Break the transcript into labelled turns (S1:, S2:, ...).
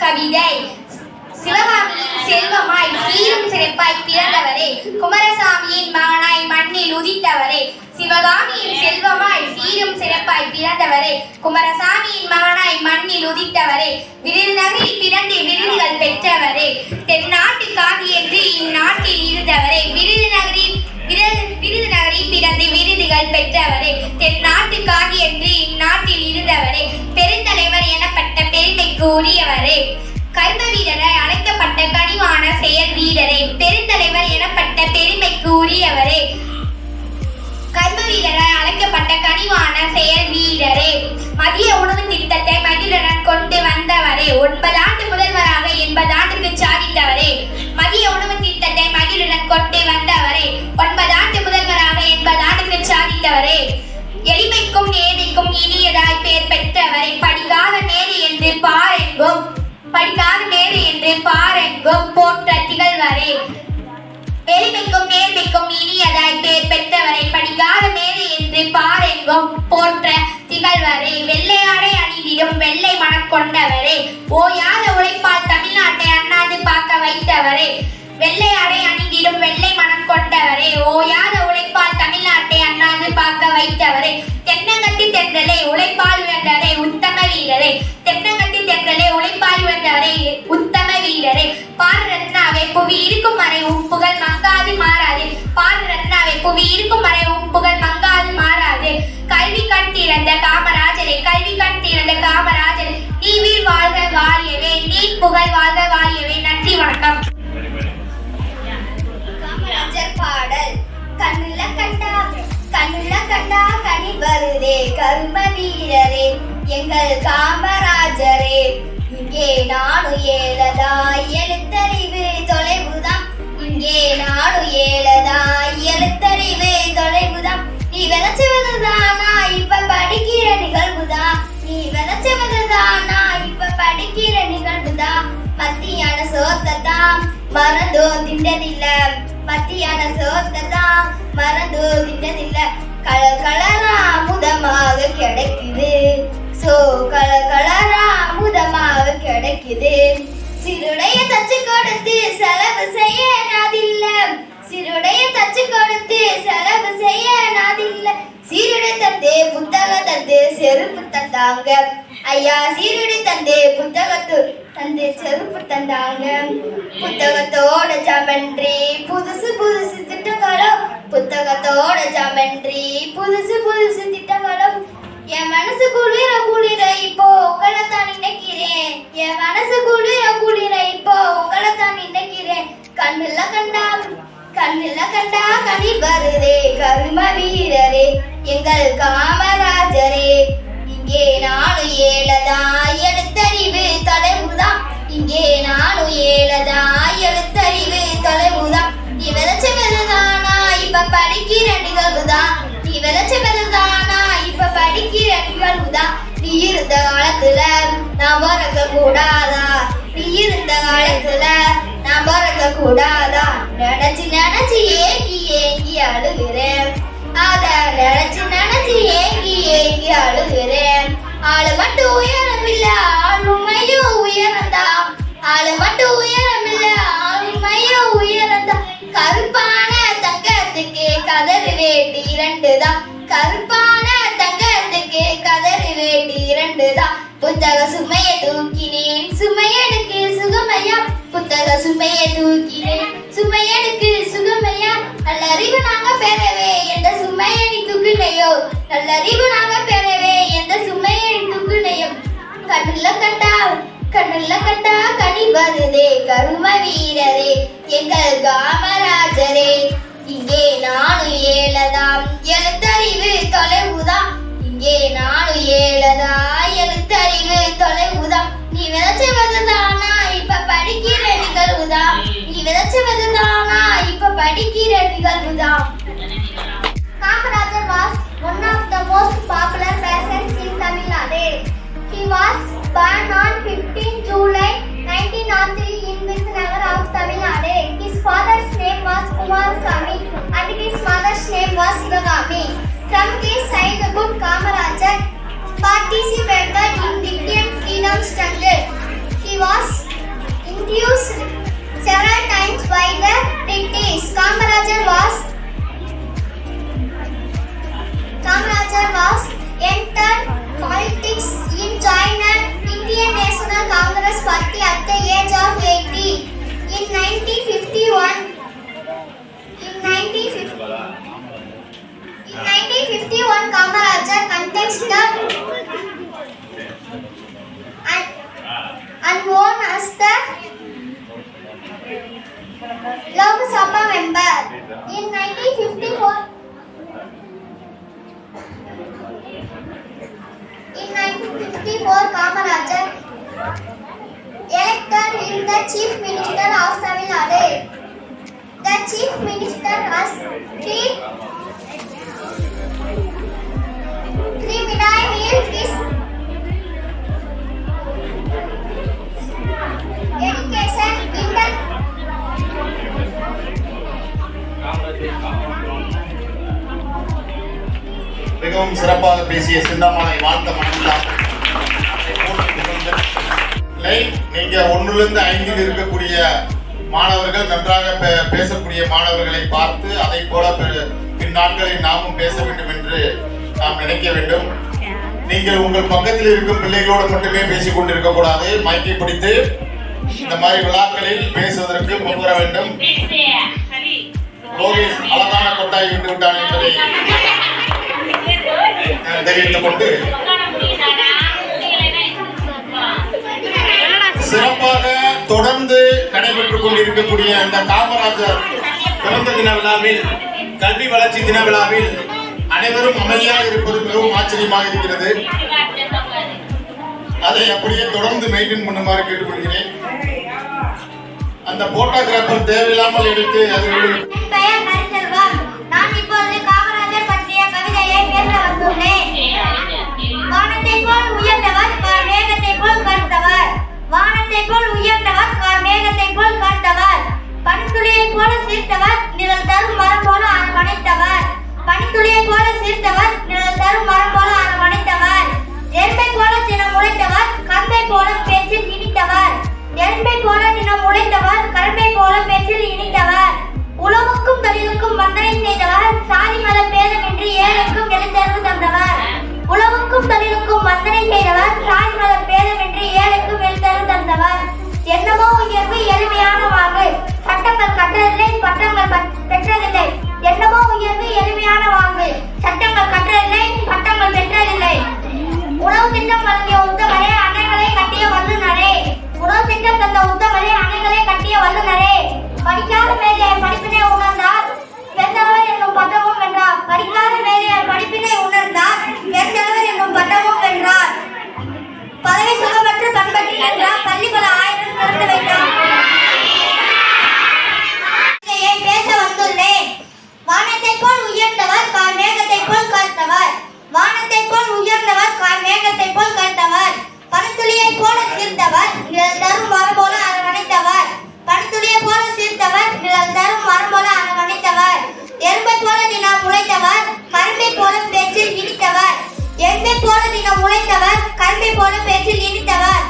S1: கவிதை. சிவகாமியின் செல்வமாய் சீரும் சிறப்பாய் பிறந்தவரே, குமாரசாமியின் மகனாய் மண்ணில் உதித்தவரே. சிவகாமியின் செல்வமாய் சீரும் சிறப்பாய் பிறந்தவரே, குமாரசாமியின் மகனாய் மண்ணில் உதித்தவரே. விருதுநகரில் பிறந்து விருதுகள் பெற்றவரே, தென்னாட்டு காதி என்று இந்நாட்டில் இருந்தவரே. விருதுநகரில் பிறந்து விருதுகள் பெற்றவரே, தென்னாட்டு காதி என்று இந்நாட்டில் இருந்தவரே. பெருந்தலைவர் எனப்பட்ட பெருமைக்கு உரியவரே, கர்ம வீரராய் அழைக்கப்பட்ட கனிவான செயல் வீரரே. பெருந்தலைவர் எனப்பட்ட பெருமைக்கு உரியவரே, கர்ம வீரராய் அழைக்கப்பட்ட கனிவான செயல் வீரரே. மதிய உணவு திட்டத்தை மகிழுடன் கொண்டு வந்தவரே, 9 ஆண்டு முதல்வராக 80 ஆண்டுக்கு சாதித்தவரே. மதிய உணவு திட்டத்தை மகிழுடன் கொண்டு வந்தவரே, 9 ஆண்டு முதல்வராக 80 ஆண்டுக்கு சாதித்தவரே. எளிமைக்கும் நேர்மைக்கும் இனியதாய் பெயர் பெற்றவரை, படிக்காத நேரு என்று பாரெங்கும் போற்ற திகழ்வரே. எளிமைக்கும் நேர்மைக்கும் இனியதாய் பெயர் பெற்றவரை, படிக்காத நேரு என்று பாரெங்கும் போற்ற திகழ்வரே. வெள்ளையாடை அணிந்திடும் வெள்ளை மனம் கொண்டவரே, ஓயாத உழைப்பால் தமிழ்நாட்டை அண்ணாந்து பார்க்க வைத்தவரே. வெள்ளையாடை அணிந்திடும் வெள்ளை மனம் கொண்டவரே, ஓயாத உழைப்பால் தமிழ்நாட்டை அண்ணாந்து பார்க்க வைத்தவரே. தென்னங்கட்டி தென்றலே உழைப்பால் வென்றவரே, உத்தம வீரரே. தென்னங்கட்டி தென்றலே உழைப்பால் வென்றவரே, உத்தம வீரரே. பாரரத்னாவே புவி இருக்கும் வரை உப்புகள் மங்காது மாறாது. பாரரத்னாவே புவி இருக்கும் வரை உப்புகள் மங்காது மாறாது. கல்வி கண் திறந்த காமராஜரே, கல்வி கண் திறந்த காமராஜரே. நீவில் வாழ்க வாழியவே, நீ புகழ் வாழ்க வாழியவே. நன்றி, வணக்கம். காமராஜர் பாடல். கண்ணுல கண்டா கனி வருதே, கரும வீரரே எங்கள் காமராஜரே. இங்கே நாடு ஏழதாய் எழுத்தறிவு தொலைவுதான், இங்கே நாடு ஏழதாய் எழுத்தறிவு தொலைவுதான். நீ விளைச்சவதுதானா இப்ப படிக்கிற நிகழ்வுதான், நீ விளைச்சவதுதானா இப்ப படிக்கிற நிகழ்வுதான். மத்தியான சோத்ததான் மறந்தோ திண்டதில்ல, மத்தியான சோத்ததான் மறந்தோ திண்டதில்ல. கலர் கலரா அமுதமாக கிடைக்குது, கலர் கலரா அமுதமாக கிடைக்குது. சிறுடைய தச்சு கொடுத்து செலவு செய்ய நாதில்ல, சிறுடைய தச்சு கொடுத்து செலவு செய்ய நாதில்ல. சீருடை தந்து புத்தக தந்து செருப்பு தந்தாங்க ஐயா, சீருடை தந்து புத்தகத்து தந்து செருப்பு தந்தாங்க. புத்தகத்தோட ஜாமெண்ட்ரி புதுசு புதுசு திட்டங்களும், புத்தகத்தோட ஜாமெண்ட்ரி புதுசு புதுசு திட்டங்களும். என் மனசு குளிர குளிர இப்போ உங்களை தான் நினைக்கிறேன், என் மனசு குளிர குளிர இப்போ உங்களை தான் நினைக்கிறேன். கண்ணுல கண்டா கனி வருதே, கரும வீரரே எங்கள் காமராஜரே. இங்கே நாடு ஏழதாய் எழுத்தறிவு தொலைவுதான், இங்கே நாடு ஏழதாய் எழுத்தறிவு தொலைவுதான். நீ விளைச்சவதுதானா இப்ப படிக்கிற நிகழ்வுதான், நீ விளைச்சவதுதானா இப்ப படிக்கிற நிகழ்வுதான். நீ இருந்த காலத்துல நான் பிறக்க கூடாதா, நீ இருந்த காலத்துல நான் பிறக்க கூடாதா. நினைச்சு நினைச்சு ஏங்கி ஏங்கி அழுகிறேன், அத நினைச்சு ஏங்கி ஏங்கி அழுகிறேன். ஆளு மட்டும் உயரம் இல்ல ஆளுமையும் உயரந்தான், ஆளு மட்டும் உயரம் இல்ல ஆளுமையும் உயரந்தான். கருப்பான தங்கத்துக்கு கதறு வேட்டி 2 தான், கருப்பான தங்கத்துக்கு கதறு வேட்டி 2 தான். புத்தக சுமையை தூக்கினேன் சுமையனுக்கு சுகமையா, புத்தக சுமையை தூக்கினேன் சுமையனுக்கு சுகமையா. நல்லறிவு நாங்க பெறவே எந்த சுமையனி தூக்குனையோ, நல்லறிவு நாங்க பெறவே எந்த சுமையனி தூக்குனையோ. கண்ணுல கண்டா கனி வருதே, கரும வீரரே எங்கள் காமராஜரே. இங்கே நாடு ஏழதாம் எழுத்தறிவு தொலைவுதான், இங்கே நாடு ஏழதாய் எழுத்தறிவு தொலைவுதான். நீ விளைச்சவதுதானா இப்ப படிக்கிற நிகழ்வுதான், நீ விளைச்சவதுதானா இப்ப படிக்கிற நிகழ்வுதான். Kamarajar was one of the most popular persons in Tamil Nadu. He was born on 15 July 1903 in Virudunagar of Tamil Nadu. His father's name was Kumarasamy and his mother's name was Sivagami. From his childhood, Kamarajar participated in Indian freedom struggle. He was the Lok Sabha member. In 1954, Kamaraj elected him the Chief Minister of Tamil Nadu. The Chief Minister has three middle meals is education,
S2: மிகவும் சிறப்பாக பேசிய சின்னம்மாளை வாழ்த்த மனமில்லாம் நீங்க 1லிருந்து 5ல் இருக்கக்கூடிய மாணவர்கள் நன்றாக பேசக்கூடிய மாணவர்களை பார்த்து அதை போல பின்னாட்களில் நாமும் பேச வேண்டும் என்று நாம் நினைக்க வேண்டும். நீங்கள் உங்கள் பக்கத்தில் இருக்கும் பிள்ளைகளோடு மட்டுமே பேசிக் கொண்டிருக்க கூடாது. மைக்கை பிடித்து இந்த மாதிரி விழாக்களில் பேசுவதற்கு முன்வர வேண்டும். லோகேஷ் அழகான கொட்டாய் விட்டு விட்டான் என்பதை தெரிவித்துக் கொண்டு சிறப்பாக தொடர்ந்து நடைபெற்றுக் கொண்டிருக்கக்கூடிய இந்த காமராஜர் பிறந்த தின விழாவில், கல்வி வளர்ச்சி தின விழாவில் அனைவரும் அமைதியாக இருப்பது மிகவும் ஆச்சரியமாக இருக்கிறது. அதை அப்படியே தொடர்ந்து மெயின்டைன் பண்ணுமாறு கேட்டுக்கொள்கிறேன். அந்த போட்டோகிராஃபர் தேவையில்லாமல் எடுத்து அது
S1: வானத்தை போல் உயர்ந்தவர், மேகத்தை போல் கருத்தவர், பனித்துளியை போல சிரித்தவர், நிழல் தரும் மரம் போல அரவணைத்தவர். பனித்துளியை போல சிரித்தவர், நிழல் தரும் மரம் போல அரவணைத்தவர். எறும்பை போல தினம் உழைத்தவர், கம்பை போல பேச்சில் இனித்தவர். எறும்பை போல தினம் உழைத்தவர், கம்பை போல பேச்சில் இனித்தவர். உழவுக்கும் தொழிலுக்கும் வந்தனை செய்தவர், சாதி மத பேதமின்றி ஏழைக்கும் எழுந்தறிவு தந்தவர். உழவுக்கும் தொழிலுக்கும் வந்தனை செய்தவர், சாதி மத பேதமின்றி ஏழைக்கும் எழுந்தறிவு தந்தவர். என்னமோ உயர்வு எளிமையான வாங்கு, சட்டங்கள் கற்றதில்லை, பட்டங்கள் பெற்றதில்லை. என்னமோ உயர்வு எளிமையான வாங்கு, சட்டங்கள் கற்றதில்லை, பட்டங்கள் பெற்றதில்லை. உணவு திட்டம் வழங்கிய உத்தமரே, அணைகளை கட்டிய வல்லுநரே. உணவு திட்டம் தந்த உத்தமரே, அணைகளை கட்டிய வல்லுநரே. படிக்காத மேதையார் படிப்பினை உணர்ந்தார், பெருந்தலைவர் என்னும் பட்டமும் வென்றார். படிக்காத மேதையார் படிப்பினை உணர்ந்தார், பெருந்தலைவர் என்னும் பட்டமும் வென்றார். பதவி சுகமற்று பண்பற்றி என்றார், பள்ளி பல ஆயிரம் திறந்து வைத்தார். பேச வந்துள்ளேன். வானத்தை போல் உயர்ந்தவர், மேகத்தை போல் கருத்தவர். வானத்தை போல் உயர்ந்தவர், மேகத்தை போல் கருத்தவர். பனித்துளியை போல சிரித்தவர், நிழல் தரும் மரம் போல அரவணைத்தவர். பனித்துளியை போல சிரித்தவர், நிழல் தரும் மரம் போல அரவணைத்தவர். எறும்பை போல தினம் உழைத்தவர், கரும்பை போல பேச்சில் இனித்தவர். எறும்பை போல தினம் உழைத்தவர், கரும்பை போல பேச்சில் இனித்தவர்.